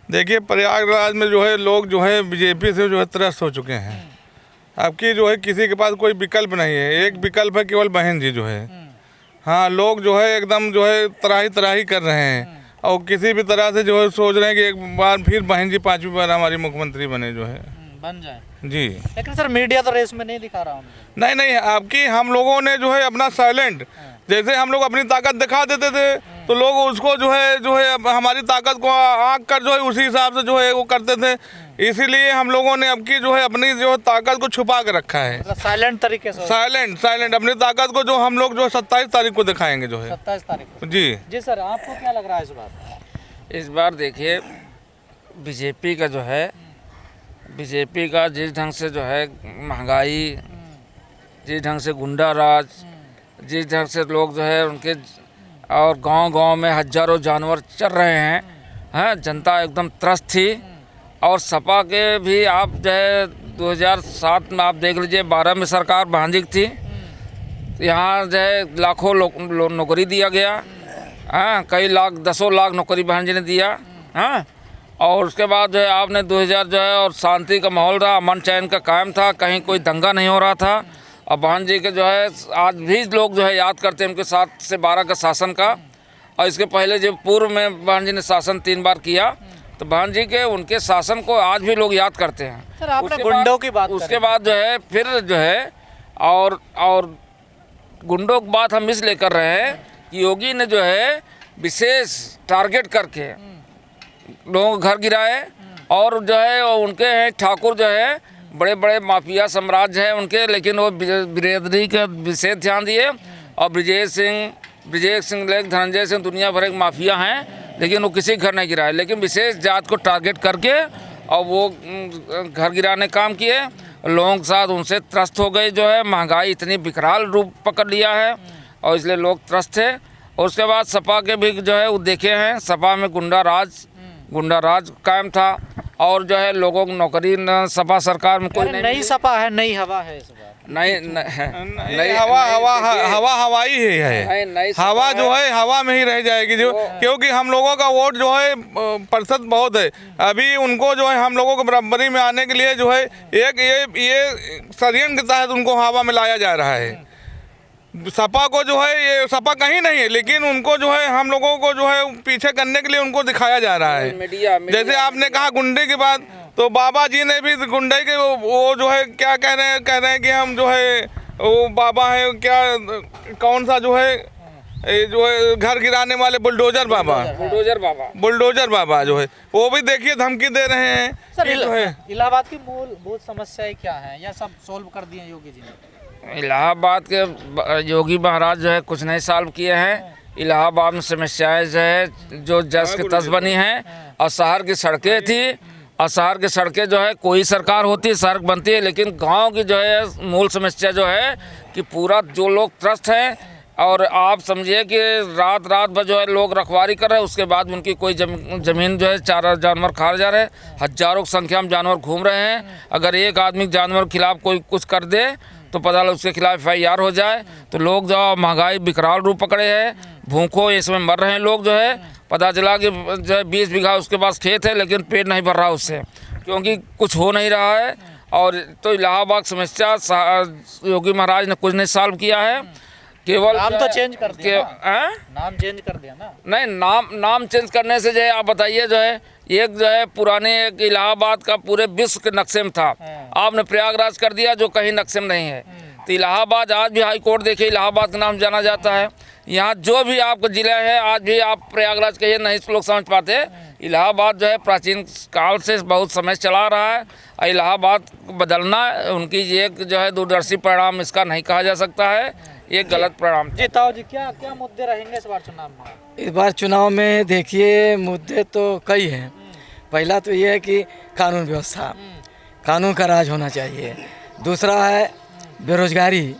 देखिए प्रयागराज में जो है लोग जो है बीजेपी से जो है त्रस्त हो चुके हैं। अब की जो है किसी के पास कोई विकल्प नहीं है, एक विकल्प है केवल बहन जी जो है। हाँ, लोग जो है एकदम जो है तराही तराही कर रहे हैं और किसी भी तरह से जो है सोच रहे हैं कि एक बार फिर बहन जी 5वीं बार हमारी मुख्यमंत्री बने जो है बन जाए। जी। लेकिन सर मीडिया तो रेस में नहीं दिखा रहा हूँ। नहीं, आपकी हम लोगों ने जो है अपना साइलेंट, जैसे हम लोग अपनी ताकत दिखा देते थे तो लोग उसको जो है अब हमारी ताकत को आँख कर जो है उसी हिसाब से जो है वो करते थे। इसीलिए हम लोगों ने अब की जो है अपनी जो ताकत को छुपा के रखा है, मतलब साइलेंट तरीके से। साइलेंट अपनी ताकत को जो हम लोग जो 27 तारीख को दिखाएंगे जो है। 27 तारीख को। जी सर, आपको क्या लग रहा है इस बार? इस बार देखिए बीजेपी का जो है, बीजेपी का जिस ढंग से जो है महंगाई, जिस ढंग से गुंडा राज, जिस ढंग से लोग जो है उनके और गांव-गांव में हजारों जानवर चर रहे हैं, जनता एकदम त्रस्त थी। और सपा के भी आप जो है 2007 में आप देख लीजिए 12 में सरकार भांजिक थी, यहाँ जो है लाखों नौकरी दिया गया, कई लाख 10 लाख नौकरी बहन जी ने दिया। और उसके बाद जो है आपने 2000 जो है और शांति का माहौल रहा, अमन चैन का कायम था, कहीं कोई दंगा नहीं हो रहा था। और बहन जी के जो है आज भी लोग जो है याद करते हैं उनके 7 से 12 का शासन का। और इसके पहले जो पूर्व में बहन जी ने शासन 3 बार किया, तो बहन जी के उनके शासन को आज भी लोग याद करते हैं। सर, आपने गुंडों की बात उसके बाद जो है फिर जो है और गुंडों की बात हम इसलिए कर रहे हैं कि योगी ने जो है विशेष टारगेट करके लोगों के घर गिराए। और जो है उनके हैं ठाकुर जो है बड़े बड़े माफिया साम्राज्य है उनके, लेकिन वो बिरादरी का विशेष ध्यान दिए। और ब्रिजेश सिंह धनंजय सिंह दुनिया भर के माफिया हैं, लेकिन वो किसी घर नहीं गिराए, लेकिन विशेष जात को टारगेट करके और वो घर गिराने काम किए। लोगों के साथ उनसे त्रस्त हो गए, जो है महंगाई इतनी विकराल रूप पकड़ लिया है और इसलिए लोग त्रस्त थे। और उसके बाद सपा के भी जो है वो देखे हैं, सपा में गुंडा राज कायम था और जो है लोगों को नौकरी न सपा सरकार में कोई नई सपा है, नई हवा है इस बार। नई हवाई है। हवा जो है हवा में ही रह जाएगी जो, क्योंकि हम लोगों का वोट जो है प्रतिशत बहुत है। अभी उनको जो है हम लोगों को बराबरी में आने के लिए जो है एक ये षड्यंत्र के तहत उनको हवा में लाया जा रहा है। सपा को जो है ये सपा कहीं नहीं है, लेकिन उनको जो है हम लोगों को जो है पीछे करने के लिए उनको दिखाया जा रहा है। जैसे आपने कहा गुंडे की बात, तो बाबा जी ने भी गुंडे के वो जो है क्या कह रहे हैं कि हम जो है वो बाबा है क्या, कौन सा जो है घर गिराने वाले बुलडोजर बाबा जो है वो भी देखिए धमकी दे रहे हैं। सर, इलाहाबाद की मूलभूत समस्याएं क्या हैं या सब सोल्व कर दिए योगी जी ने? इलाहाबाद के योगी महाराज जो है कुछ नहीं सॉल्व किए हैं। इलाहाबाद में समस्याएं जो है जो जस के तस बनी हैं। और शहर की सड़कें थी, और शहर की सड़कें जो है कोई सरकार होती है सड़क बनती है, लेकिन गांव की जो है मूल समस्या जो है कि पूरा जो लोग त्रस्त हैं। और आप समझिए कि रात भर जो है लोग रखवारी कर रहे हैं, उसके बाद उनकी कोई ज़मीन जो है चार जानवर खा जा रहे हैं, हजारों की संख्या में जानवर घूम रहे हैं। अगर एक आदमी जानवर के खिलाफ कोई कुछ कर दे तो पता लगे उसके खिलाफ FIR हो जाए। तो लोग जो महंगाई विकराल रूप पकड़े हैं, भूखों इसमें मर रहे हैं लोग जो है। पता चला कि जो है 20 बीघा उसके पास खेत है, लेकिन पेट नहीं भर रहा उससे, क्योंकि कुछ हो नहीं रहा है। और तो इलाहाबाद समस्या योगी महाराज ने कुछ नहीं सॉल्व किया है। केवल नाम तो चेंज कर दिया, नाम चेंज कर दिया ना। नहीं, नाम चेंज करने से जो है आप बताइए जो है एक जो है पुराने एक इलाहाबाद का पूरे विश्व के नक्शे में था, आपने प्रयागराज कर दिया जो कहीं नक्शे में नहीं है। तो इलाहाबाद आज भी हाई कोर्ट देखिए इलाहाबाद का नाम जाना जाता है। यहाँ जो भी आपका जिला है आज भी आप प्रयागराज कहिए नहीं लोग समझ पाते। इलाहाबाद जो है प्राचीन काल से बहुत समय चला रहा है। इलाहाबाद को बदलना उनकी एक जो है दूरदर्शी परिणाम इसका नहीं कहा जा सकता है, ये गलत परिणाम। जी ताऊ जी, क्या मुद्दे रहेंगे इस बार चुनाव में? इस बार चुनाव में देखिए मुद्दे तो कई हैं। पहला तो ये है कि कानून व्यवस्था, कानून का राज होना चाहिए। दूसरा है बेरोजगारी,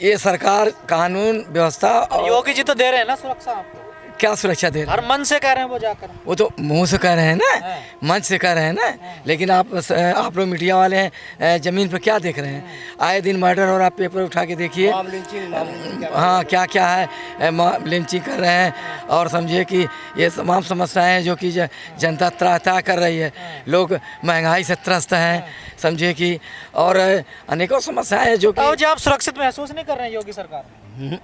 ये सरकार कानून व्यवस्था योगी जी तो दे रहे हैं ना सुरक्षा आपको। क्या सुरक्षा दे रहे हैं? हर मन से कह रहे हैं वो जाकर। वो तो मुंह से कह रहे हैं ना, मंच से कह रहे हैं ना, लेकिन आप लोग मीडिया वाले हैं, ज़मीन पर क्या देख रहे हैं? आए दिन मर्डर और आप पेपर उठा के देखिए, हाँ क्या क्या है, लिंचिंग कर रहे हैं। और समझिए कि ये तमाम समस्याएं जो कि जनता त्राह कर रही है, लोग महंगाई से त्रस्त हैं, समझिए कि, और अनेकों समस्याएं जो कि। तो आप सुरक्षित महसूस नहीं कर रहे हैं योगी सरकार में?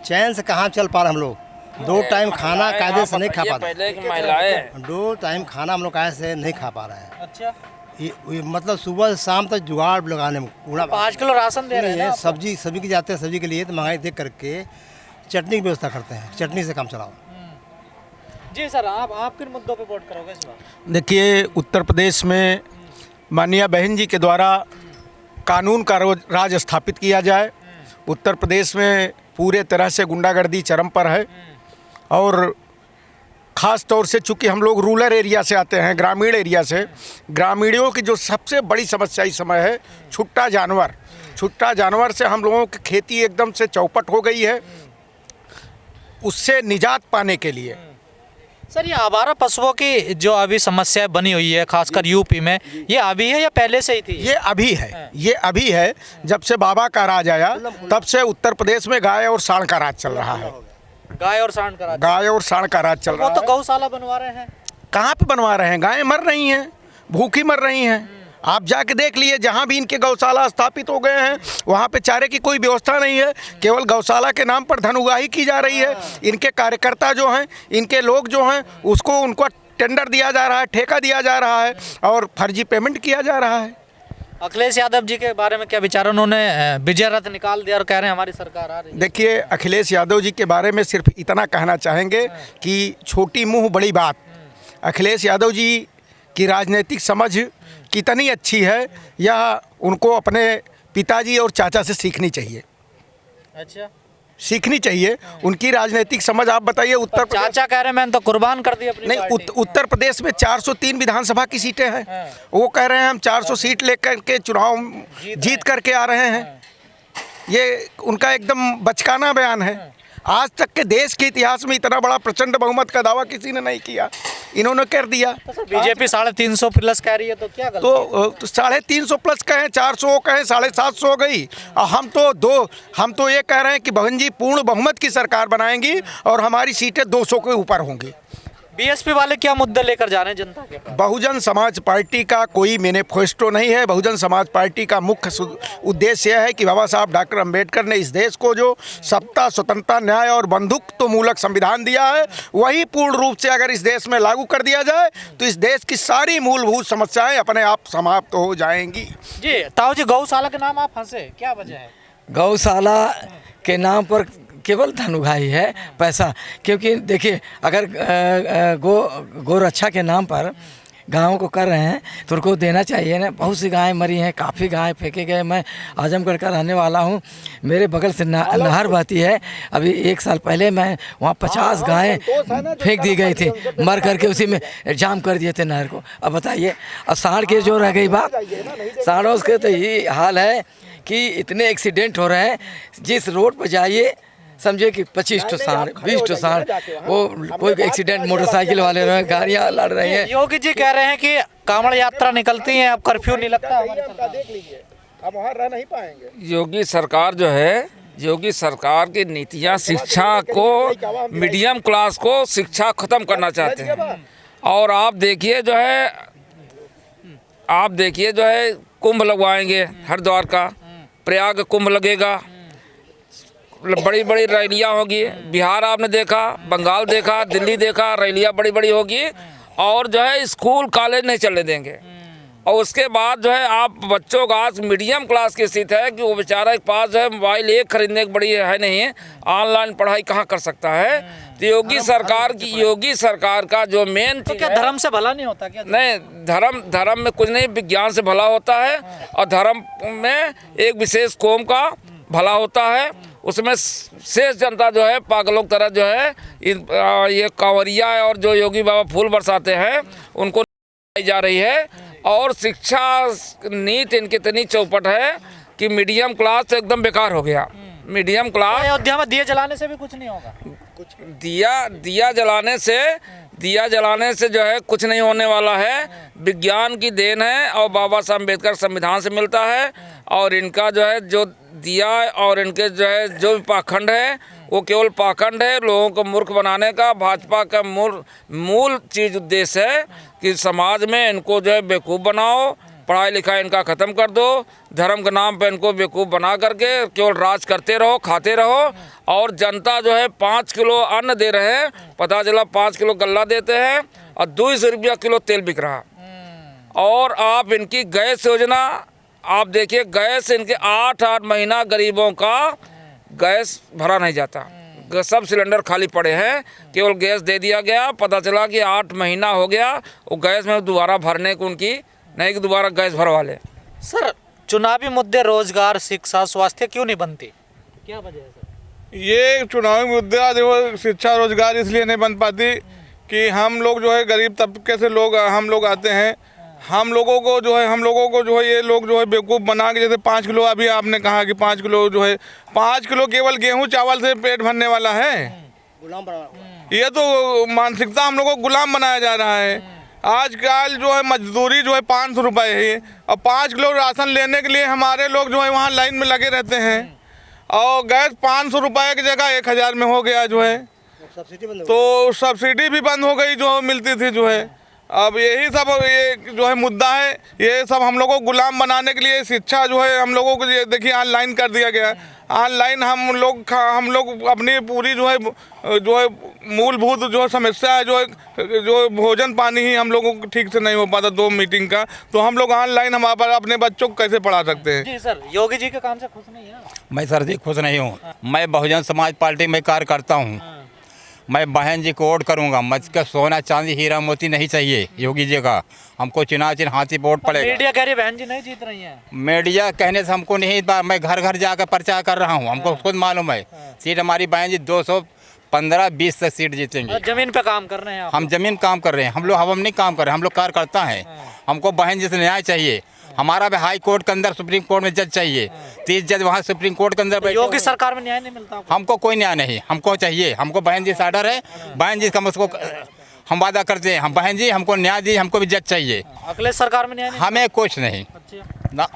चैन से कहाँ चल पा रहे हम लोग? 2 टाइम खाना कायदे से नहीं खा पा रहे। पहले की महिलाएं 2 टाइम खाना हम लोग कायदे से नहीं खा पा रहे हैं। अच्छा, ये मतलब सुबह से शाम तक जुगाड़ लगाने में पूरा 5 किलो राशन दे रहे हैं ना? सब्जी के जाते हैं, सब्जी के लिए तो महंगाई देख करके चटनी की व्यवस्था करते हैं, चटनी से काम चलाओ। जी सर, आप किन मुद्दों पे वोट करोगे इस बार? देखिए, उत्तर प्रदेश में माननीय बहन जी के द्वारा कानून का राज स्थापित किया जाए। उत्तर प्रदेश में पूरे तरह से गुंडागर्दी चरम पर है, और ख़ास तौर से चूँकि हम लोग रूरल एरिया से आते हैं, ग्रामीण एरिया से, ग्रामीणों की जो सबसे बड़ी समस्या इस समय है छुट्टा जानवर। छुट्टा जानवर से हम लोगों की खेती एकदम से चौपट हो गई है। उससे निजात पाने के लिए सर, ये आवारा पशुओं की जो अभी समस्या बनी हुई है खासकर यूपी में, ये अभी है या पहले से ही थी? ये अभी है, ये अभी है। जब से बाबा का राज आया तब से उत्तर प्रदेश में गाय और सांड का राज चल रहा है। गाय और सांड का राज? गाय और सांड का राज चल रहा है। वो तो गौशाला बनवा रहे हैं। कहाँ पे बनवा रहे हैं? गायें मर रही हैं, भूखी मर रही हैं। आप जाके देख लिए, जहाँ भी इनके गौशाला स्थापित हो गए हैं वहाँ पे चारे की कोई व्यवस्था नहीं है। केवल गौशाला के नाम पर धन उगाही की जा रही है। इनके कार्यकर्ता जो हैं, इनके लोग जो हैं, उनको टेंडर दिया जा रहा है, ठेका दिया जा रहा है, और फर्जी पेमेंट किया जा रहा है। अखिलेश यादव जी के बारे में क्या विचार? उन्होंने विजय रथ निकाल दिया और कह रहे हैं हमारी सरकार आ रही है। देखिए, अखिलेश यादव जी के बारे में सिर्फ इतना कहना चाहेंगे कि छोटी मुँह बड़ी बात। अखिलेश यादव जी की राजनीतिक समझ कितनी अच्छी है, यह उनको अपने पिताजी और चाचा से सीखनी चाहिए। अच्छा, सीखनी चाहिए उनकी राजनीतिक समझ। आप बताइए, उत्तर प्रदेश, चाचा कह रहे हैं मैंने तो कुर्बान कर दी अपनी नहीं, उत्तर प्रदेश में 403 विधानसभा की सीटें हैं। वो कह रहे हैं हम 400 सीट लेकर के चुनाव जीत करके आ रहे हैं। ये उनका एकदम बचकाना बयान है। आज तक के देश के इतिहास में इतना बड़ा प्रचंड बहुमत का दावा किसी ने नहीं किया, इन्होंने कर दिया। बीजेपी 350 प्लस कह रही है, तो क्या गलती? तो 350 प्लस कहें, 400 कहें, 750 हो गई। और हम तो ये कह रहे हैं कि बहन जी पूर्ण बहुमत की सरकार बनाएंगी और हमारी सीटें 200 के ऊपर होंगी। बीएसपी वाले क्या मुद्दे लेकर जा रहे हैं जनता के पास? बहुजन समाज पार्टी का कोई मैनिफेस्टो नहीं है। बहुजन समाज पार्टी का मुख्य उद्देश्य यह है कि बाबा साहब डॉक्टर अंबेडकर ने इस देश को जो सत्ता, स्वतंत्रता, न्याय और बंधुत्वमूलक संविधान दिया है, वही पूर्ण रूप से अगर इस देश में लागू कर दिया जाए तो इस देश की सारी मूलभूत समस्याएं अपने आप समाप्त हो जाएंगी। जी ताऊ जी, गौशाला के नाम आप हंसे, क्या वजह है? गौशाला के नाम पर केवल धन उगाही है, पैसा। क्योंकि देखिए, अगर गो रक्षा के नाम पर गाँव को कर रहे हैं तो उनको देना चाहिए ना। बहुत सी गायें मरी हैं, काफ़ी गायें फेंके गए। मैं आजमगढ़ का रहने वाला हूँ, मेरे बगल से नहर बहती है। अभी 1 साल पहले मैं वहाँ 50 गायें फेंक दी गई थी, मर करके उसी में जाम कर दिए थे नहर को। अब बताइए, और सांड के जो रह गई बात, सांडों के तो ये हाल है कि इतने एक्सीडेंट हो रहे हैं। जिस रोड पर जाइए, समझे कि 25 तो सांड, 20 तो सांड, वो कोई एक्सीडेंट मोटरसाइकिल वाले रहे, गाड़ियाँ लड़ रही हैं। योगी जी कह रहे हैं कि कांवड़ यात्रा निकलती है, अब कर्फ्यू नहीं लगता। देख लीजिए, अब वहाँ रह नहीं पाएंगे। योगी सरकार जो है, योगी सरकार की नीतियाँ शिक्षा को, मीडियम क्लास को शिक्षा खत्म करना चाहते हैं। और आप देखिए जो है कुंभ लगवाएंगे, हरिद्वार का प्रयाग कुंभ लगेगा, बड़ी बड़ी रैलियाँ होगी। बिहार आपने देखा, बंगाल देखा, दिल्ली देखा, रैलियाँ बड़ी बड़ी होगी। और जो है स्कूल कॉलेज नहीं चलने देंगे। और उसके बाद जो है आप बच्चों का, आज मीडियम क्लास की स्थिति है कि वो बेचारा के पास जो है मोबाइल एक खरीदने की बड़ी है नहीं, ऑनलाइन पढ़ाई कहाँ कर सकता है। तो योगी सरकार का जो मेन, तो क्या धर्म से भला नहीं होता क्या? नहीं, धर्म में कुछ नहीं, विज्ञान से भला होता है। और धर्म में एक विशेष कौम का भला होता है। उसमें शेष जनता जो है पागलों की तरह जो है ये कांवरिया और जो योगी बाबा फूल बरसाते हैं उनको जा रही है। और शिक्षा नीति इनकी इतनी चौपट है कि मीडियम क्लास तो एकदम बेकार हो गया। Medium class. अयोध्या में दिए जलाने से भी कुछ नहीं होगा। दिया जलाने से जो है कुछ नहीं होने वाला है। विज्ञान की देन है और बाबा साहब अम्बेडकर संविधान से मिलता है। और इनका जो है जो दिया और इनके जो है जो भी पाखंड है वो केवल पाखंड है, लोगों को मूर्ख बनाने का। भाजपा का मूल चीज़ उद्देश्य है कि समाज में इनको जो है बेवकूफ़ बनाओ, पढ़ाई लिखाई इनका ख़त्म कर दो, धर्म के नाम पे इनको बेवकूफ़ बना करके केवल राज करते रहो, खाते रहो। और जनता जो है 5 किलो अन्न दे रहे हैं, पता चला 5 किलो गल्ला देते हैं और 200 रुपया किलो तेल बिक रहा। और आप इनकी गैस योजना आप देखिए, गैस इनके 8 महीना गरीबों का गैस भरा नहीं जाता। सब सिलेंडर खाली पड़े हैं, केवल गैस दे दिया गया, पता चला कि 8 महीना हो गया, वो गैस में दोबारा भरने को उनकी नहीं कि दोबारा गैस भरवा ले। सर, चुनावी मुद्दे रोजगार, शिक्षा, स्वास्थ्य क्यों नहीं बनती, क्या वजह है सर? ये चुनावी मुद्दा जो शिक्षा रोजगार इसलिए नहीं बन पाती कि हम लोग जो है गरीब तबके से लोग हम लोग आते हैं। हम लोगों को जो है ये लोग जो है बेवकूफ़ बना के, जैसे 5 किलो अभी आपने कहा कि 5 किलो जो है 5 किलो केवल गेहूं चावल से पेट भरने वाला है। गुलाम बना, ये तो मानसिकता हम लोगों को गुलाम बनाया जा रहा है। आजकल जो है मजदूरी जो है 500 रुपये है और 5 किलो राशन लेने के लिए हमारे लोग जो है वहाँ लाइन में लगे रहते हैं। और गैस 500 रुपये की जगह 1000 में हो गया जो है, सब्सिडी बंद हो तो सब्सिडी भी बंद हो गई जो मिलती थी जो है। अब यही सब ये जो है मुद्दा है, ये सब हम लोगों को गुलाम बनाने के लिए शिक्षा जो है हम लोगों को ये देखिए ऑनलाइन कर दिया गया। ऑनलाइन हम लोग अपनी पूरी जो है मूलभूत जो समस्या है जो भोजन पानी ही हम लोगों को ठीक से नहीं हो पाता 2 मीटिंग का, तो हम लोग ऑनलाइन हम अपने बच्चों को कैसे पढ़ा सकते हैं। जी सर, योगी जी के काम से खुश नहीं है? मैं सर जी खुश नहीं हूँ। मैं बहुजन समाज पार्टी में कार्य करता हूँ। मैं बहन जी को वोट करूँगा। मुझको सोना चांदी हीरा मोती नहीं चाहिए योगी जी का। हमको चुनाव चिन्ह हाथी वोट पड़ेगा। मीडिया कह रही बहन जी नहीं जीत रही हैं। मीडिया कहने से हमको नहीं, मैं घर घर जाकर प्रचार कर रहा हूँ, हमको खुद मालूम है। सीट हमारी बहन जी 215-20 तक सीट जीतेंगे। जमीन पे काम कर रहे हैं आप? हम जमीन काम कर रहे हैं। हम लोग हवा में नहीं काम कर रहे हैं, हम लोग कार्यकर्ता हैं। हमको बहन जी से न्याय चाहिए। हमारा भी हाई कोर्ट के अंदर सुप्रीम कोर्ट में जज चाहिए, 30 जज वहाँ सुप्रीम कोर्ट के अंदर। योगी सरकार में न्याय नहीं मिलता आपको? हमको कोई न्याय नहीं, हमको चाहिए। हमको बहन जी से आर्डर है, बहन जी का मुझको हम वादा करते हैं, हम बहन जी हमको न्याय दी, हमको भी जज चाहिए। अखिलेश सरकार में न्याय नहीं? हमें कुछ नहीं ना,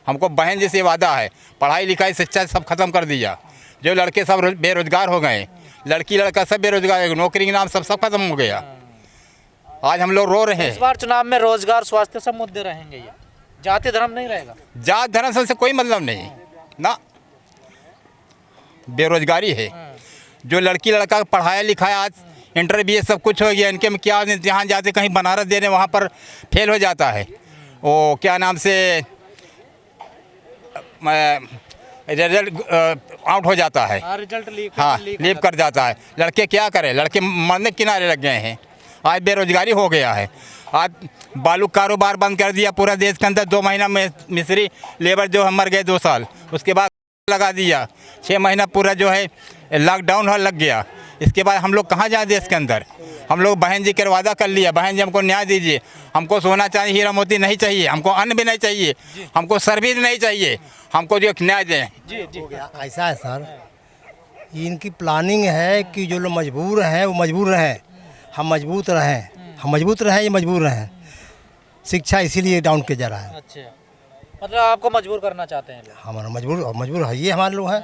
हमको बहन जी से वादा है। पढ़ाई लिखाई शिक्षा सब खत्म कर दिया। जो लड़के सब बेरोजगार हो गए, लड़की लड़का सब बेरोजगार, नौकरी के नाम सब खत्म हो गया। आज हम लोग रो रहे हैं। इस बार चुनाव में रोजगार, स्वास्थ्य सब मुद्दे रहेंगे, ये जाति धर्म नहीं रहेगा? जात धर्म से कोई मतलब नहीं ना, बेरोजगारी है। जो लड़की लड़का पढ़ाया लिखाया, आज इंटर BA सब कुछ हो गया, इनके में क्या जहाँ जाते कहीं बनारस देने वहाँ पर फेल हो जाता है। वो क्या नाम से रिजल्ट आउट हो जाता है। रिजल्ट लीक, हाँ, लीक कर जाता है। लड़के क्या करें, लड़के मरने किनारे लग गए हैं। आज बेरोजगारी हो गया है। आज बालू कारोबार बंद कर दिया पूरा देश के अंदर। 2 महीना में मिस्त्री लेबर जो मर गए 2 साल, उसके बाद लगा दिया। 6 महीना पूरा जो है लॉकडाउन लग गया। इसके बाद हम लोग कहाँ जाए देश के अंदर? हम लोग बहन जी के वादा कर लिया, बहन जी हमको न्याय दीजिए। हमको सोना चांदी हीरा मोती नहीं चाहिए, हमको अन्न भी नहीं चाहिए, हमको सर्विस नहीं चाहिए, हमको जो न्याय दें। ऐसा है सर, इनकी प्लानिंग है कि जो लोग मजबूर हैं वो मजबूर रहें, हम मजबूत रहें, ये मजबूर रहें। शिक्षा इसीलिए डाउन किया जा रहा है। अच्छा, मतलब आपको मजबूर करना चाहते हैं लोग? हमारा मजबूर है, ये हमारे लोग हैं।